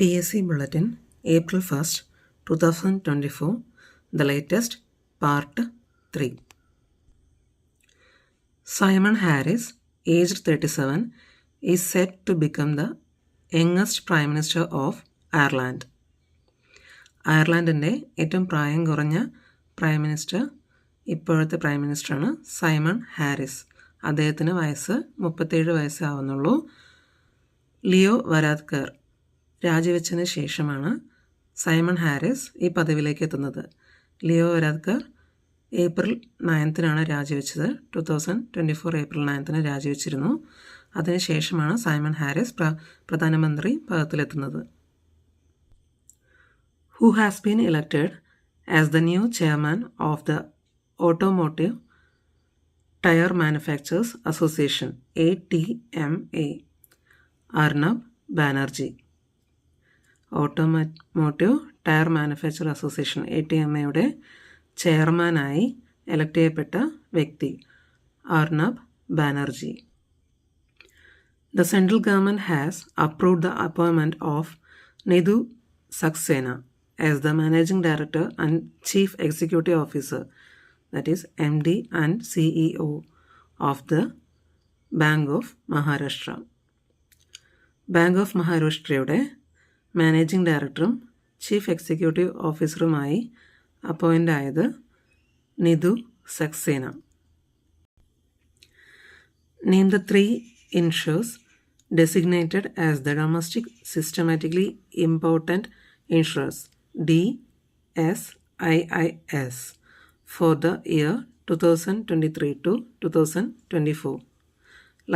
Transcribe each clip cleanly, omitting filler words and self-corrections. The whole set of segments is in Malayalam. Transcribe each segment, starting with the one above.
PSC Bulletin, April 1st, 2024, the latest, Part 3. Simon Harris, aged 37, is set to become the youngest Prime Minister of Ireland. അയർലൻഡിൻ്റെ ഏറ്റവും പ്രായം കുറഞ്ഞ പ്രൈം മിനിസ്റ്റർ ഇപ്പോഴത്തെ പ്രൈം മിനിസ്റ്ററാണ് സൈമൺ ഹാരിസ്. അദ്ദേഹത്തിന് വയസ്സ് 37 വയസ്സേ ആവുന്നുള്ളൂ. ലിയോ വരാദ്കർ രാജിവെച്ചതിന് ശേഷമാണ് സൈമൺ ഹാരിസ് ഈ പദവിയിലേക്ക് എത്തുന്നത്. ലിയോ വരാദ്കർ ഏപ്രിൽ 9 രാജിവെച്ചത്. 2024 ഏപ്രിൽ 9 രാജിവെച്ചിരുന്നു. അതിനുശേഷമാണ് സൈമൺ ഹാരിസ് പ്രധാനമന്ത്രി പദത്തിലെത്തുന്നത്. Who has been elected as the new chairman of the Automotive Tire Manufacturers Association, ATMA, Arnab Banerjee. Automotive tyre manufacture association ATMAയുടെ ചെയർമാനായി എലക്ട് ചെയ്യപ്പെട്ട വ്യക്തി Arnab Banerjee. The central government has approved the appointment of Nidhu Saxena as the Managing Director and Chief Executive Officer, that is MD and CEO of the Bank of Maharashtra. Bank of മഹാരാഷ്ട്രയുടെ മാനേജിംഗ് ഡയറക്ടറും ചീഫ് എക്സിക്യൂട്ടീവ് ഓഫീസറുമായി അപ്പോയിൻ്റ് ആയത് Nidhu Saxena. Name the 3 insurers designated as the domestic systematically important insurers DSIIS for the year 2023 to 2024.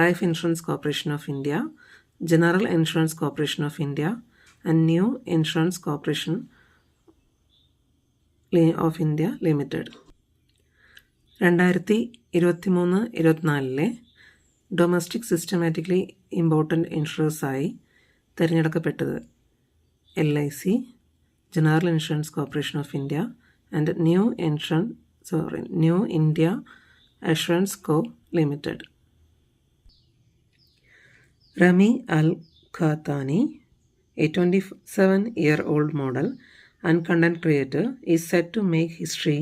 Life Insurance Corporation of India, General Insurance Corporation of India and New Insurance Corporation of India Limited. 2023-24 domestic systematically important ഇൻഷുറേഴ്സായി തിരഞ്ഞെടുക്കപ്പെട്ടത് LIC, general insurance corporation of India and new India assurance co limited. Rami Al-Khattani, a 27-year-old model and content creator, is set to make history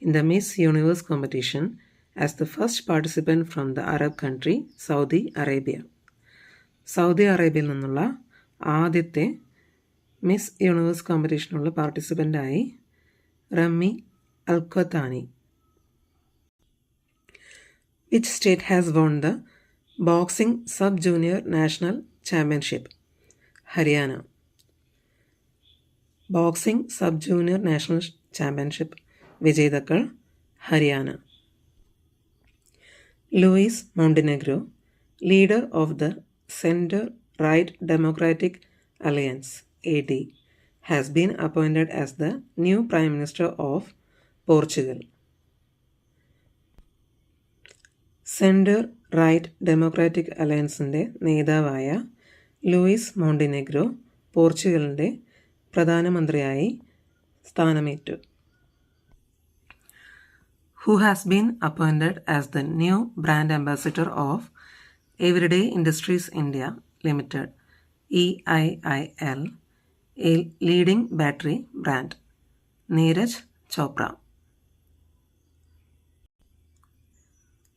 in the Miss Universe competition as the first participant from the Arab country, Saudi Arabia. Saudi അറേബ്യയിൽ നിന്നുള്ള ആദ്യത്തെ മിസ് യൂണിവേഴ്സ് കോമ്പറ്റീഷനുള്ള പാർട്ടിസിപ്പൻ്റായി Rami Al Khattani. Which state has won the Boxing Sub-Junior National Championship? Haryana. Boxing Sub-Junior National Championship വിജേതാക്കൾ Haryana. Luis Montenegro, leader of the Center-Right Democratic Alliance AD, has been appointed as the new Prime Minister of Portugal. Centre right democratic അലയൻസിൻ്റെ നേതാവായ ലൂയിസ് മോണ്ടിനെഗ്രോ പോർച്ചുഗലിൻ്റെ പ്രധാനമന്ത്രിയായി സ്ഥാനമേറ്റു. Who has been appointed as the new brand ambassador of Everyday Industries India Limited, EIIL, a leading battery brand? Neeraj Chopra.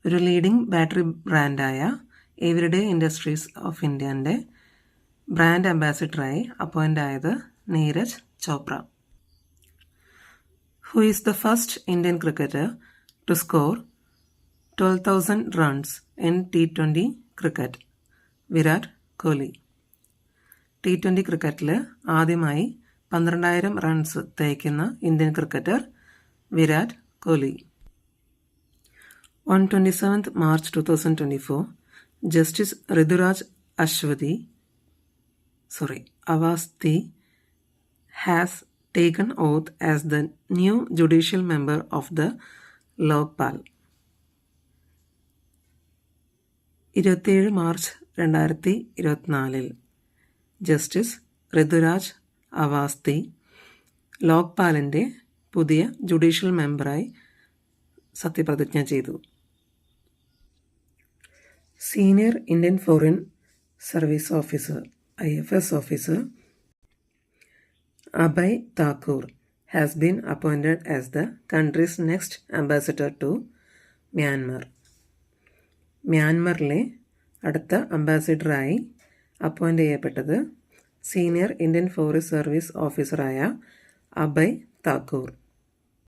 ഒരു ലീഡിംഗ് ബാറ്ററി ബ്രാൻഡായ എവരിഡേ ഇൻഡസ്ട്രീസ് ഓഫ് ഇന്ത്യൻ്റെ ബ്രാൻഡ് അംബാസിഡറായി അപ്പോയിൻ്റ് ആയത് Neeraj Chopra. Who is the first Indian cricketer to score 12,000 runs in T20 cricket? Virat Kohli. T20 ക്രിക്കറ്റിൽ ആദ്യമായി 12,000 റൺസ് തേക്കുന്ന Indian cricketer Virat Kohli. On 27th March 2024, Justice Riduraj Awasthi has taken oath as the new judicial member of the Lokpal. 27 March 2024 justice Rituraj Awasthi ലോക്പാലിൻ്റെ പുതിയ ജുഡീഷ്യൽ മെമ്പറായി സത്യപ്രതിജ്ഞ ചെയ്തു. Senior Indian foreign service officer IFS officer Abhay Thakur has been appointed as the country's next ambassador to Myanmar. മ്യാൻമറിലെ അടുത്ത അംബാസിഡറായി അപ്പോയിൻ്റ് ചെയ്യപ്പെട്ടത് സീനിയർ ഇന്ത്യൻ ഫോറസ്റ്റ് സർവീസ് ഓഫീസറായ അഭയ് താക്കൂർ.